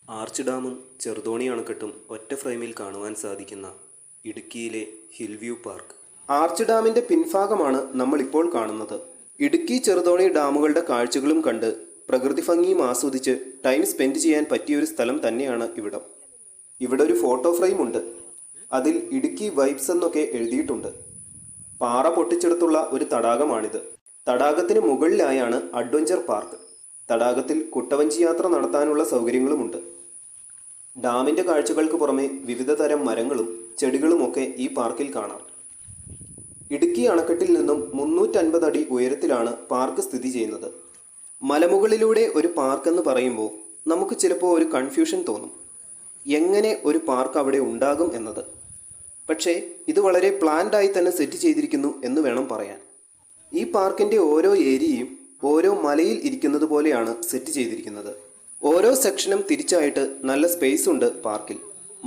Arch ഡാമും ചെറുതോണി അണക്കെട്ടും ഒറ്റ ഫ്രെയിമിൽ കാണുവാൻ സാധിക്കുന്ന ഇടുക്കിയിലെ ഹിൽ വ്യൂ പാർക്ക്. ആർച്ച് ഡാമിൻ്റെ പിൻഭാഗമാണ് നമ്മളിപ്പോൾ കാണുന്നത്. ഇടുക്കി ചെറുതോണി ഡാമുകളുടെ കാഴ്ചകളും കണ്ട് പ്രകൃതി ഭംഗിയും ആസ്വദിച്ച് ടൈം സ്പെൻഡ് ചെയ്യാൻ പറ്റിയൊരു സ്ഥലം തന്നെയാണ് ഇവിടം. ഇവിടെ ഒരു ഫോട്ടോ ഫ്രെയിം ഉണ്ട്. അതിൽ ഇടുക്കി വൈബ്സ് എന്നൊക്കെ എഴുതിയിട്ടുണ്ട്. പാറ പൊട്ടിച്ചെടുത്തുള്ള ഒരു തടാകമാണിത്. തടാകത്തിന് മുകളിലായാണ് അഡ്വഞ്ചർ പാർക്ക്. തടാകത്തിൽ കുട്ടവഞ്ചി യാത്ര നടത്താനുള്ള സൗകര്യങ്ങളുമുണ്ട്. ഡാമിൻ്റെ കാഴ്ചകൾക്ക് പുറമെ വിവിധ തരം മരങ്ങളും ചെടികളുമൊക്കെ ഈ പാർക്കിൽ കാണാം. ഇടുക്കി അണക്കെട്ടിൽ നിന്നും 350 അടി ഉയരത്തിലാണ് പാർക്ക് സ്ഥിതി ചെയ്യുന്നത്. മലമുകളിലൂടെ ഒരു പാർക്കെന്ന് പറയുമ്പോൾ നമുക്ക് ചിലപ്പോൾ ഒരു കൺഫ്യൂഷൻ തോന്നും, എങ്ങനെ ഒരു പാർക്ക് അവിടെ ഉണ്ടാകും എന്നത്. പക്ഷേ ഇത് വളരെ പ്ലാൻഡായി തന്നെ സെറ്റ് ചെയ്തിരിക്കുന്നു എന്ന് വേണം പറയാൻ. ഈ പാർക്കിൻ്റെ ഓരോ ഏരിയയും ഓരോ മലയിൽ ഇരിക്കുന്നത് പോലെയാണ് സെറ്റ് ചെയ്തിരിക്കുന്നത്. ഓരോ സെക്ഷനും തിരിച്ചായിട്ട് നല്ല സ്പേസ് ഉണ്ട് പാർക്കിൽ.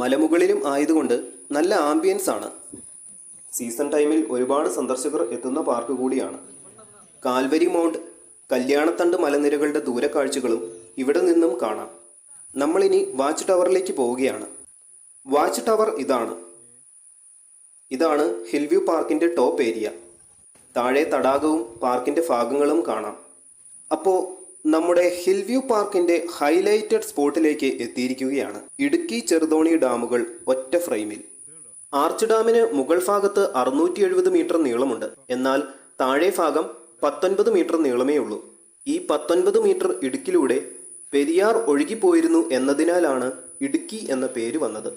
മലമുകളിലും ആയതുകൊണ്ട് നല്ല ആംബിയൻസ് ആണ്. സീസൺ ടൈമിൽ ഒരുപാട് സന്ദർശകർ എത്തുന്ന പാർക്ക് കൂടിയാണ്. കാൽവരി മൗണ്ട്, കല്യാണത്തണ്ട് മലനിരകളുടെ ദൂരക്കാഴ്ചകളും ഇവിടെ നിന്നും കാണാം. നമ്മളിനി വാച്ച് ടവറിലേക്ക് പോവുകയാണ്. വാച്ച് ടവർ ഇതാണ് ഹിൽ വ്യൂ പാർക്കിൻ്റെ ടോപ്പ് ഏരിയ. താഴെ തടാകവും പാർക്കിൻ്റെ ഭാഗങ്ങളും കാണാം. അപ്പോൾ നമ്മുടെ ഹിൽ വ്യൂ പാർക്കിൻ്റെ ഹൈലൈറ്റഡ് സ്പോട്ടിലേക്ക് എത്തിയിരിക്കുകയാണ്. ഇടുക്കി ചെറുതോണി ഡാമുകൾ ഒറ്റ ഫ്രെയിമിൽ. ആർച്ച് ഡാമിന് മുകൾ ഭാഗത്ത് 670 മീറ്റർ നീളമുണ്ട്. എന്നാൽ താഴെ ഭാഗം 19 മീറ്റർ നീളമേ ഉള്ളൂ. ഈ 19 മീറ്റർ ഇടുക്കിലൂടെ പെരിയാർ ഒഴുകിപ്പോയിരുന്നു എന്നതിനാലാണ് ഇടുക്കി എന്ന പേര് വന്നത്.